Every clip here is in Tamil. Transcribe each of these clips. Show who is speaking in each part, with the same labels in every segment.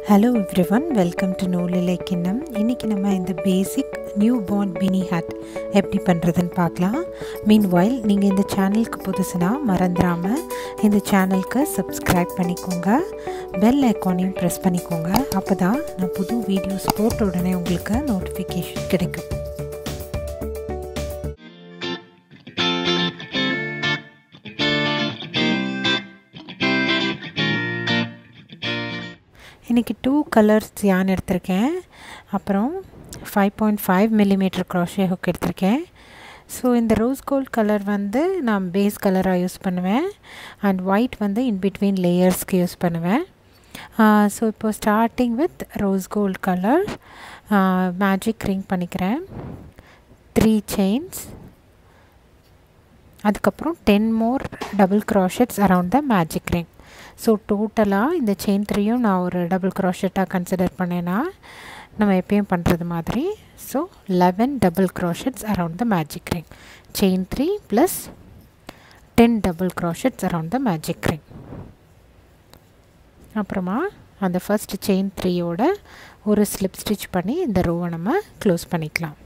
Speaker 1: Hello everyone, welcome to Nolile Kinnam. இன்னைக்கு நம்ம இந்த பேசிக் newborn beanie hat எப்படி பண்றதுன்னு பார்க்கலாம். Meanwhile நீங்க இந்த சேனலுக்கு புதுசுனா மறந்துடாம இந்த சேனலுக்கு subscribe பண்ணிக்கோங்க. bell icon-ஐயும் press பண்ணிக்கோங்க. அப்பதான் நான் புது வீடியோஸ் போட்ட உடனே உங்களுக்கு notification கிடைக்கும். இன்னைக்கு 2 கலர்ஸ் yarn எடுத்திருக்கேன். அப்புறம் 5.5 mm crochet hook எடுத்திருக்கேன். ஸோ இந்த ரோஸ் கோல்ட் கலர் வந்து நான் பேஸ் கலராக யூஸ் பண்ணுவேன். அண்ட் ஒயிட் வந்து இன் பிட்வீன் லேயர்ஸ்க்கு யூஸ் பண்ணுவேன். ஸோ இப்போ starting with rose gold colour magic ring பண்ணிக்கிறேன். 3 செயின்ஸ். அதுக்கப்புறம் 10 more double crochets around the magic ring. So டோட்டலாக இந்த செயின் 3யும் நான் ஒரு டபுள் க்ரோஷெட்டாக கன்சிடர் பண்ணேன்னா நம்ம எப்பயும் பண்ணுறது மாதிரி. So 11 double crochets around the magic ring. Chain 3 plus 10 double crochets around the magic ring. அப்புறமா அந்த ஃபர்ஸ்ட் செயின் 3யோட ஒரு ஸ்லிப் ஸ்டிச் பண்ணி இந்த ரோவை நம்ம க்ளோஸ் பண்ணிக்கலாம்.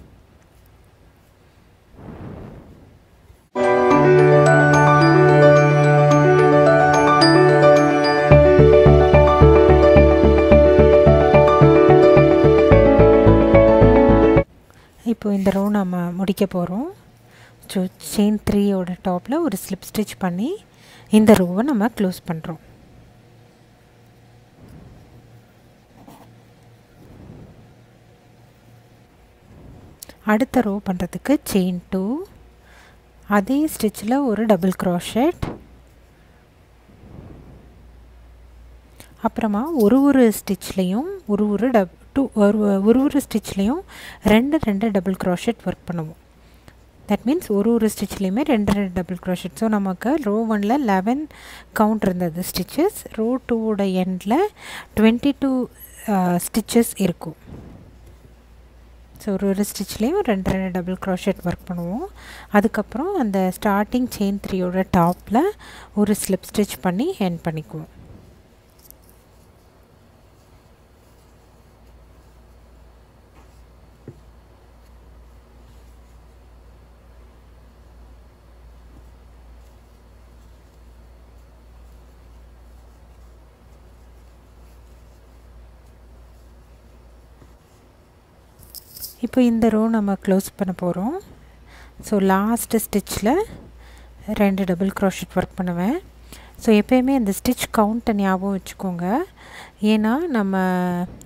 Speaker 1: இப்போ இந்த ரோ நம்ம முடிக்க போகிறோம். ஸோ செயின் 3யோட டாப்பில் ஒரு ஸ்லிப் ஸ்டிச் பண்ணி இந்த ரோவை நம்ம க்ளோஸ் பண்ணுறோம். அடுத்த ரோ பண்ணுறதுக்கு செயின் 2, அதே ஸ்டிச்சில் ஒரு டபுள் க்ரோஷெட். அப்புறமா ஒரு ஸ்டிச்லேயும் ஒரு ஸ்டிச்லேயும் ரெண்டு டபுள் க்ரோஷெட் ஒர்க் பண்ணுவோம். தட் மீன்ஸ் ஒரு ஸ்டிச்லேயுமே ரெண்டு டபுள் க்ரோஷெட். ஸோ நமக்கு ரோ 1ல் 11 கவுண்ட் இருந்தது ஸ்டிச்சஸ். ரோ 2வோட எண்டில் 22 ஸ்டிச்சஸ் இருக்கும். ஸோ ஒரு ஸ்டிச்லேயும் ரெண்டு டபுள் க்ரோஷெட் ஒர்க் பண்ணுவோம். அதுக்கப்புறம் அந்த ஸ்டார்டிங் செயின் 3யோட டாப்பில் ஒரு ஸ்லிப் ஸ்டிச் பண்ணி எண்ட் பண்ணிக்குவோம். இப்போ இந்த ரோ நம்ம க்ளோஸ் பண்ண போகிறோம். ஸோ லாஸ்ட் ஸ்டிச்சில் 2 டபுள் க்ரோஷெட் ஒர்க் பண்ணுவேன். ஸோ எப்போயுமே அந்த ஸ்டிச் கவுண்ட்டை ஞாபகம் வச்சுக்கோங்க. ஏன்னா நம்ம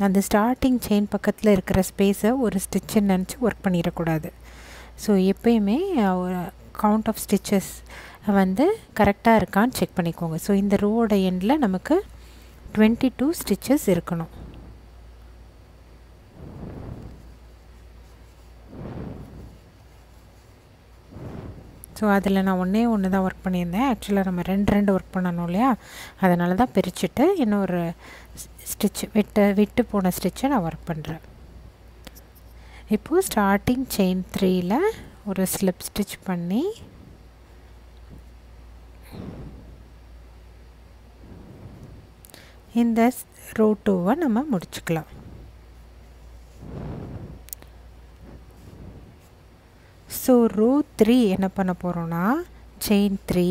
Speaker 1: அந்த ஸ்டார்டிங் செயின் பக்கத்தில் இருக்கிற ஸ்பேஸை ஒரு ஸ்டிச்சுன்னு நினச்சி ஒர்க் பண்ணிடக்கூடாது. ஸோ எப்போயுமே கவுண்ட் ஆஃப் ஸ்டிச்சஸ் வந்து கரெக்டாக இருக்கான்னு செக் பண்ணிக்கோங்க. ஸோ இந்த ரோவோட எண்டில் நமக்கு 22 ஸ்டிச்சஸ் இருக்கணும். ஸோ அதில் நான் ஒன்று தான் ஒர்க் பண்ணியிருந்தேன். ஆக்சுவலாக நம்ம ரெண்டு ஒர்க் பண்ணணும் இல்லையா, அதனால தான் பிரிச்சுட்டு இன்னொரு ஸ்டிச் விட்டு போன ஸ்டிச்சை நான் ஒர்க் பண்ணுறேன். இப்போது ஸ்டார்டிங் செயின் 3ல் ஒரு ஸ்லிப் ஸ்டிச் பண்ணி இந்த ரோ 2வை நம்ம முடிச்சுக்கலாம். ஸோ ரோ 3 என்ன பண்ண போகிறோன்னா செயின் 3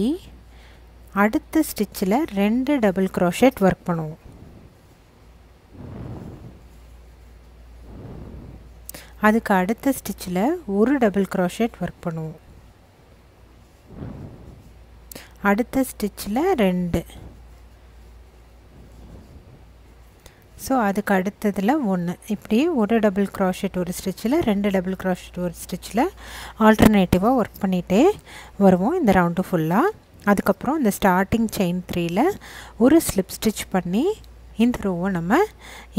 Speaker 1: அடுத்த ஸ்டிச்சில் 2 டபுள் க்ரோஷெட் ஒர்க் பண்ணுவோம். அதுக்கு அடுத்த ஸ்டிச்சில் ஒரு டபுள் க்ரோஷெட் ஒர்க் பண்ணுவோம். அடுத்த ஸ்டிச்சில் 2. ஸோ அதுக்கு அடுத்ததில் 1. இப்படி ஒரு டபுள் க்ரோஷெட் ஒரு ஸ்டிச்சில் 2 டபுள் க்ரோஷெட் ஒரு ஸ்டிச்சில் ஆல்டர்னேட்டிவாக ஒர்க் பண்ணிகிட்டே வருவோம் இந்த ரவுண்டு ஃபுல்லாக. அதுக்கப்புறம் இந்த ஸ்டார்டிங் செயின் 3ல் ஒரு ஸ்லிப் ஸ்டிச் பண்ணி இந்த ரோவை நம்ம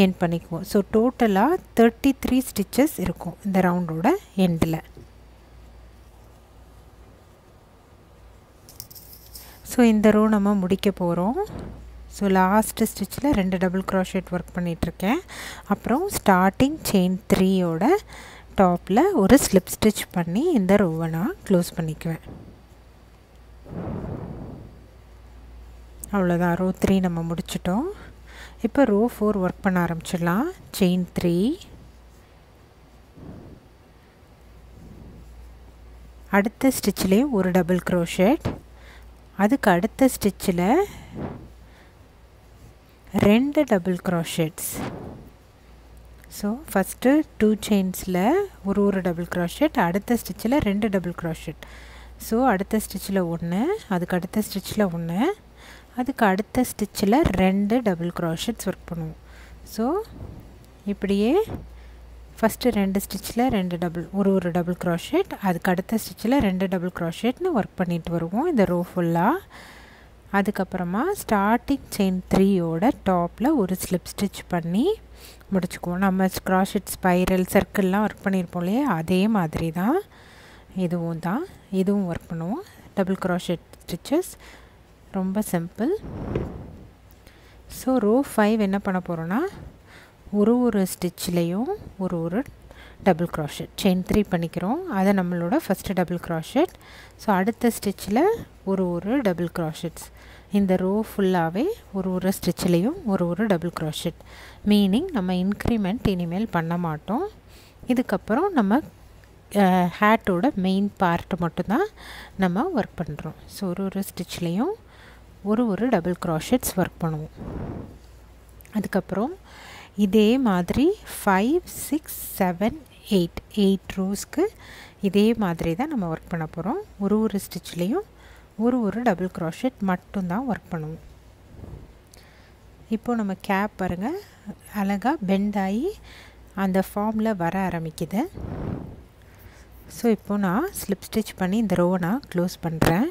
Speaker 1: எண்ட் பண்ணிக்குவோம். ஸோ டோட்டலாக 33 ஸ்டிச்சஸ் இருக்கும் இந்த ரவுண்டோட எண்டில். ஸோ இந்த ரோ நம்ம முடிக்க போகிறோம். ஸோ லாஸ்ட் ஸ்டிச்சில் 2 டபுள் க்ரோஷெட் ஒர்க் பண்ணிகிட்ருக்கேன். அப்புறம் ஸ்டார்டிங் செயின் 3யோட டாப்பில் ஒரு ஸ்லிப் ஸ்டிச் பண்ணி இந்த ரோவை நான் க்ளோஸ் பண்ணிக்குவேன். அவ்வளோதான், ரோ 3 நம்ம முடிச்சிட்டோம். இப்போ ரோ 4 ஒர்க் பண்ண ஆரம்பிச்சிடலாம். செயின் 3, அடுத்த ஸ்டிச்சிலே ஒரு டபுள் க்ரோஷெட், அதுக்கு அடுத்த ஸ்டிச்சில் 2 டபுள் க்ரோஷெட்ஸ். ஸோ ஃபஸ்ட்டு 2 செயின்ஸில் ஒரு டபுள் க்ரோஷெட், அடுத்த ஸ்டிச்சில் 2 டபுள் க்ரோஷெட். ஸோ அடுத்த ஸ்டிச்சில் 1, அதுக்கு அடுத்த ஸ்டிச்சில் 1, அதுக்கு அடுத்த ஸ்டிச்சில் 2 டபுள் க்ரோஷெட்ஸ் ஒர்க் பண்ணுவோம். ஸோ இப்படியே ஃபஸ்ட்டு 2 ஸ்டிச்சில் 2 டபுள் ஒரு டபுள் க்ரோஷெட், அதுக்கு அடுத்த ஸ்டிச்சில் 2 டபுள் க்ரோஷெட்னு ஒர்க் பண்ணிட்டு வருவோம் இந்த ரோ ஃபுல்லாக. அதுக்கப்புறமா ஸ்டார்டிங் செயின் 3யோட டாப்பில் ஒரு ஸ்லிப் ஸ்டிச் பண்ணி முடிச்சுக்குவோம். நம்ம க்ராஷெட் ஸ்பைரல் சர்க்கிள்லாம் ஒர்க் பண்ணியிருப்போம் இல்லையா, அதே மாதிரி தான் இதுவும் ஒர்க் பண்ணுவோம். டபுள் க்ராஷெட் ஸ்டிச்சஸ் ரொம்ப சிம்பிள். ஸோ ரோ 5 என்ன பண்ண போகிறோன்னா, ஒரு ஸ்டிச்லேயும் ஒரு டபுள் க்ராஷெட் செயின் 3 பண்ணிக்கிறோம். அதை நம்மளோட ஃபஸ்ட்டு டபுள் க்ராஷெட். ஸோ அடுத்த ஸ்டிச்சில் ஒரு டபுள் க்ராஷெட்ஸ். இந்த ரோ ஃபுல்லாகவே ஒரு ஸ்டிச்சிலையும் ஒரு டபுள் க்ராஷெட். மீனிங் நம்ம இன்க்ரிமெண்ட் இனிமேல் பண்ண மாட்டோம். இதுக்கப்புறம் நம்ம ஹேட்டோட மெயின் பார்ட்டு மட்டும்தான் நம்ம ஒர்க் பண்ணுறோம். ஸோ ஒரு ஸ்டிச்லேயும் ஒரு டபுள் க்ராஷெட்ஸ் ஒர்க் பண்ணுவோம். அதுக்கப்புறம் இதே மாதிரி 5, 6, 7, 8 ரோஸ்க்கு இதே மாதிரி தான் நம்ம ஒர்க் பண்ண போகிறோம். ஒரு ஸ்டிச்லேயும் ஒரு டபுள் க்ராஷெட் மட்டும்தான் ஒர்க் பண்ணுவோம். இப்போது நம்ம கேப் பாருங்கள் அழகாக பெண்ட் ஆகி அந்த ஃபார்மில் வர ஆரம்பிக்குது. ஸோ இப்போது நான் ஸ்லிப் ஸ்டிச் பண்ணி இந்த ரோவை நான் க்ளோஸ் பண்ணுறேன்.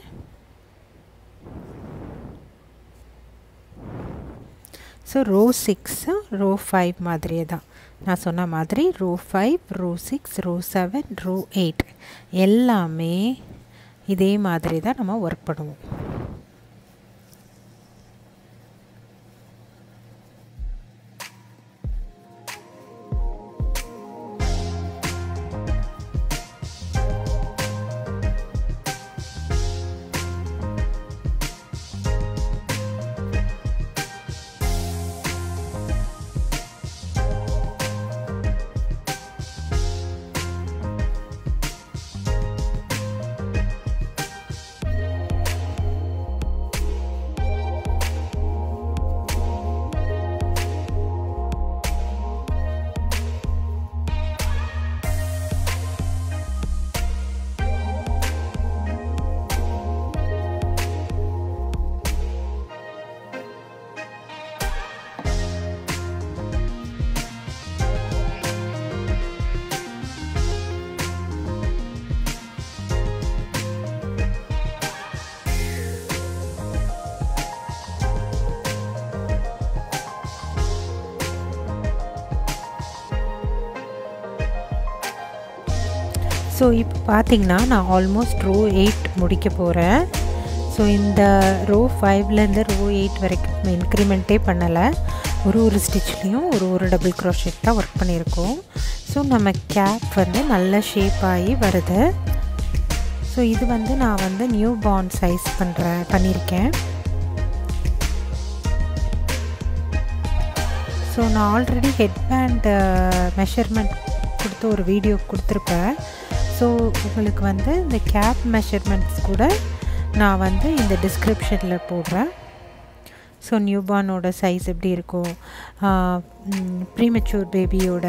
Speaker 1: ஸோ ரோ 6 ரோ 5 மாதிரியே தான் நான் சொன்ன மாதிரி ரோ 5, ரோ 6, ரோ 7, ரோ 8 எல்லாமே இதே மாதிரி தான் நம்ம ஒர்க் பண்ணுவோம். ஸோ இப்போ பார்த்திங்கன்னா நான் ஆல்மோஸ்ட் ரோ 8 முடிக்க போகிறேன். ஸோ இந்த ரோ 5லேருந்து ரோ 8 வரைக்கும் இன்க்ரிமெண்ட்டே பண்ணலை. ஒரு ஸ்டிச்லேயும் ஒரு டபுள் க்ரோஷெட் தான் ஒர்க் பண்ணியிருக்கோம். ஸோ நம்ம கேப் வந்து நல்ல ஷேப் ஆகி வருது. ஸோ இது வந்து நான் நியூ பார்ன் சைஸ் பண்ணியிருக்கேன். ஸோ நான் ஆல்ரெடி ஹெட் பேண்ட் மெஷர்மெண்ட் கொடுத்து ஒரு வீடியோ கொடுத்துருப்பேன். ஸோ உங்களுக்கு இந்த கேப் மெஷர்மெண்ட்ஸ் கூட நான் இந்த டிஸ்கிரிப்ஷனில் போடுறேன். ஸோ நியூபார்னோட சைஸ் எப்படி இருக்கும், ப்ரீமெச்சூர் பேபியோட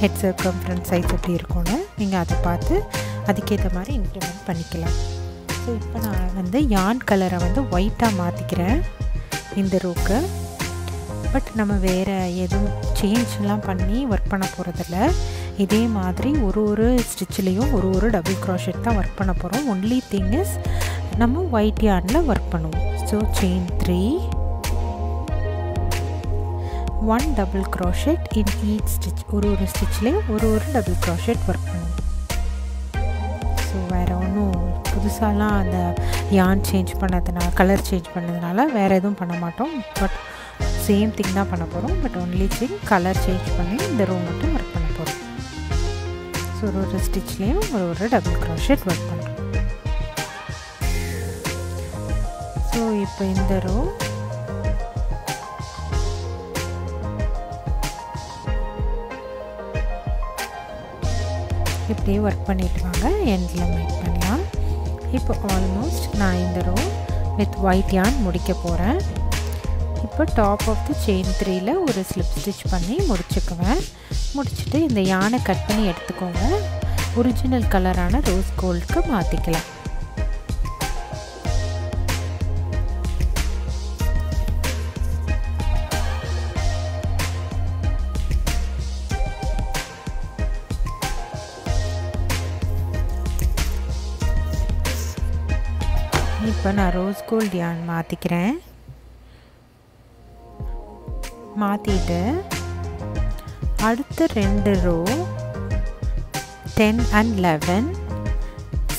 Speaker 1: ஹெட் சர்க்கம்ஃபரன்ஸ் சைஸ் எப்படி இருக்கும்னு நீங்கள் அதை பார்த்து அதுக்கேற்ற மாதிரி இன்க்ரிமெண்ட் பண்ணிக்கலாம். ஸோ இப்போ நான் யான் கலரை ஒயிட்டாக மாற்றிக்கிறேன் இந்த ரோக்கு. பட் நம்ம வேறு எதுவும் சேஞ்செலாம் பண்ணி ஒர்க் பண்ண போகிறதில்ல. இதே மாதிரி ஒரு ஸ்டிச்லேயும் ஒரு டபுள் க்ரோஷெட் தான் ஒர்க் பண்ண போகிறோம். ஒன்லி திங் இஸ் நம்ம ஒயிட் யார்னில் ஒர்க் பண்ணுவோம். So chain 3, 1 double crochet in each stitch. ஒரு ஸ்டிச்லேயும் ஒரு டபுள் க்ரோஷெட் ஒர்க் பண்ணுவோம். ஸோ வேறு ஒன்றும் புதுசாலாம் அந்த யான் சேஞ்ச் பண்ணதுனால, கலர் சேஞ்ச் பண்ணதுனால வேறு எதுவும் பண்ண மாட்டோம். பட் சேம் திங் தான் பண்ண போகிறோம். But only thing colour change பண்ணி இந்த ரோ மட்டும் ஒர்க் பண்ண போகிறோம். ஸோ ஒரு ஸ்டிச்லேயும் ஒரு டபுள் க்ரோஷெட் ஒர்க் பண்ணுறோம். ஸோ இப்போ இந்த ரோ இப்படியே ஒர்க் பண்ணிட்டு வாங்க. எண்டில் மேக் பண்ணலாம். இப்போ ஆல்மோஸ்ட் நான் இந்த ரோ வித் ஒயிட் yarn முடிக்க போகிறேன். இப்போ டாப் ஆஃப் தி செயின் 3ல ஒரு ஸ்லிப் ஸ்டிச் பண்ணி முடிச்சுக்குவேன். முடிச்சுட்டு இந்த yarn கட் பண்ணி எடுத்துக்கோங்க. ஒரிஜினல் கலரான ரோஸ் கோல்டுக்கு மாற்றிக்கலாம். இப்போ நான் ரோஸ் கோல்டு yarn மாற்றிக்கிறேன். மாற்றிட்டு அடுத்த 2 ரோ 10 and 11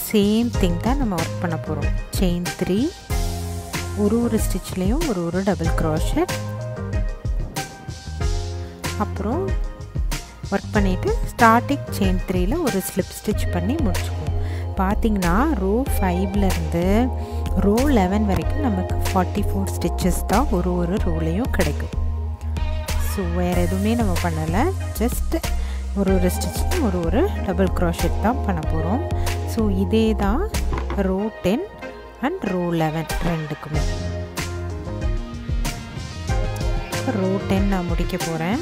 Speaker 1: சேம் திங் தான் நம்ம ஒர்க் பண்ண போகிறோம். செயின் 3 ஒரு ஸ்டிச்லேயும் ஒரு டபுள் crochet, அப்புறம் ஒர்க் பண்ணிவிட்டு ஸ்டார்டிங் செயின் 3ல ஒரு ஸ்லிப் ஸ்டிச் பண்ணி முடிச்சுக்குவோம். பார்த்திங்கன்னா ரோ 5லேருந்து ரோ 11 வரைக்கும் நமக்கு 44 ஸ்டிச்சஸ் தான் ஒரு ரோலையும் கிடைக்கும். ஸோ வேறு எதுவுமே நம்ம பண்ணலை. ஜஸ்ட் ஒரு ஸ்டிச் ஒரு டபுள் crochet தான் பண்ண போகிறோம். ஸோ இதே தான் ரோ 10 அண்ட் ரோ 11 ரெண்டுக்குமே. ரோ 10 நான் முடிக்க போகிறேன்.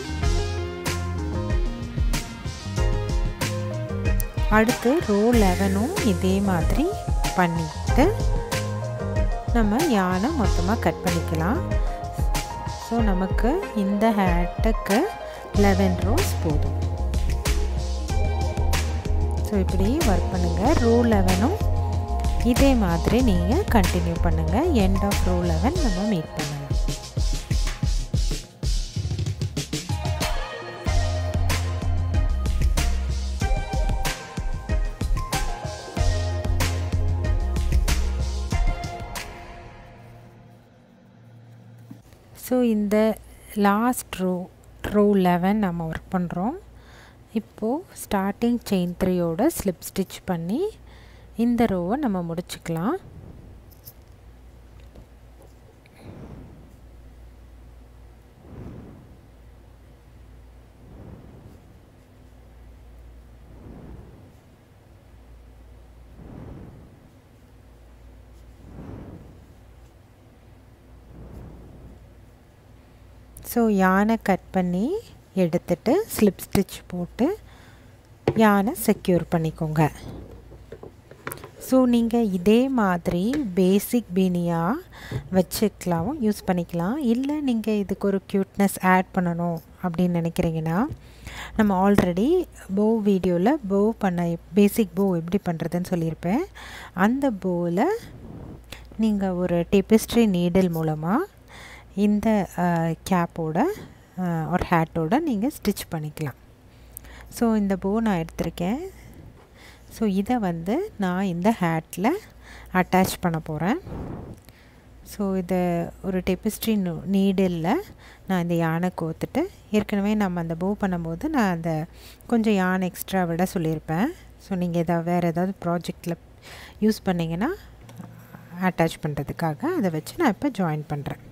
Speaker 1: அடுத்து ரோ 11ம் இதே மாதிரி பண்ணிட்டு நம்ம yarn மொத்தமாக கட் பண்ணிக்கலாம். ஸோ நமக்கு இந்த ஹேட்டுக்கு 11 ரோஸ் போதும். ஸோ இப்படி ஒர்க் பண்ணுங்கள். ரோ 11ம் இதே மாதிரி நீங்கள் கண்டினியூ பண்ணுங்கள். எண்ட் ஆஃப் ரோ 11 நம்ம மீட் பண்ணலாம். ஸோ இந்த லாஸ்ட் ரோ 11 நம்ம ஒர்க் பண்ணுறோம். இப்போது ஸ்டார்டிங் செயின் 3யோட ஸ்லிப் ஸ்டிச் பண்ணி இந்த ரோவை நம்ம முடிச்சுக்கலாம். ஸோ yarn கட் பண்ணி எடுத்துட்டு ஸ்லிப் ஸ்டிச் போட்டு yarn செக்யூர் பண்ணிக்கோங்க. ஸோ நீங்கள் இதே மாதிரி பேசிக் பீனியாக வச்சுக்கலாம், யூஸ் பண்ணிக்கலாம். இல்லை நீங்கள் இதுக்கு ஒரு க்யூட்னஸ் ஆட் பண்ணணும் அப்படின்னு நினைக்கிறீங்கன்னா, நம்ம ஆல்ரெடி போ வீடியோவில் போ பண்ண பேசிக் போ எப்படி பண்ணுறதுன்னு சொல்லியிருப்பேன். அந்த போவில் நீங்கள் ஒரு டேபிஸ்ட்ரி நீடில் மூலமாக இந்த கேப்போட ஒரு ஹேட்டோட நீங்கள் ஸ்டிச் பண்ணிக்கலாம். ஸோ இந்த போ நான் எடுத்திருக்கேன். ஸோ இதை நான் இந்த ஹேட்டில் அட்டாச் பண்ண போகிறேன். ஸோ இதை ஒரு டெபிஸ்ட்ரி நீடில் நான் இந்த yarn கோத்துட்டு, ஏற்கனவே நம்ம அந்த போ பண்ணும்போது நான் அந்த கொஞ்சம் yarn எக்ஸ்ட்ரா விட சொல்லியிருப்பேன். ஸோ நீங்கள் வேறு ஏதாவது ப்ராஜெக்டில் யூஸ் பண்ணிங்கன்னா அட்டாச் பண்ணுறதுக்காக அதை வச்சு நான் இப்போ ஜாயின் பண்ணுறேன்.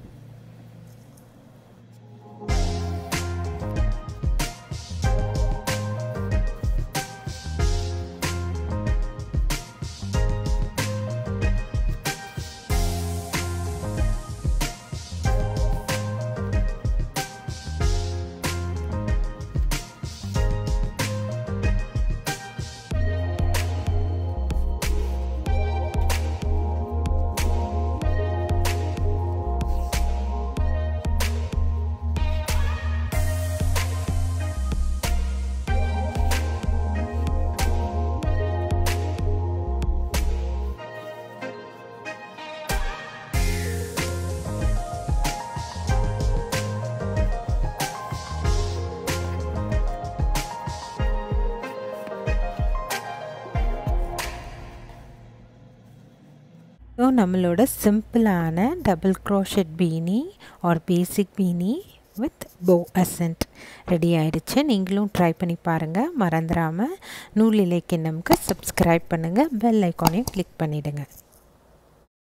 Speaker 1: ஸோ நம்மளோட சிம்பிளான double crochet beanie or basic beanie with bow accent ready ஆயிடுச்சு. நீங்களும் ட்ரை பண்ணி பாருங்கள். மறந்துடாமல் நூல் இலை கிண்ணம்க்கு சப்ஸ்கிரைப் பண்ணுங்கள். பெல் ஐக்கானையும் கிளிக் பண்ணிவிடுங்க.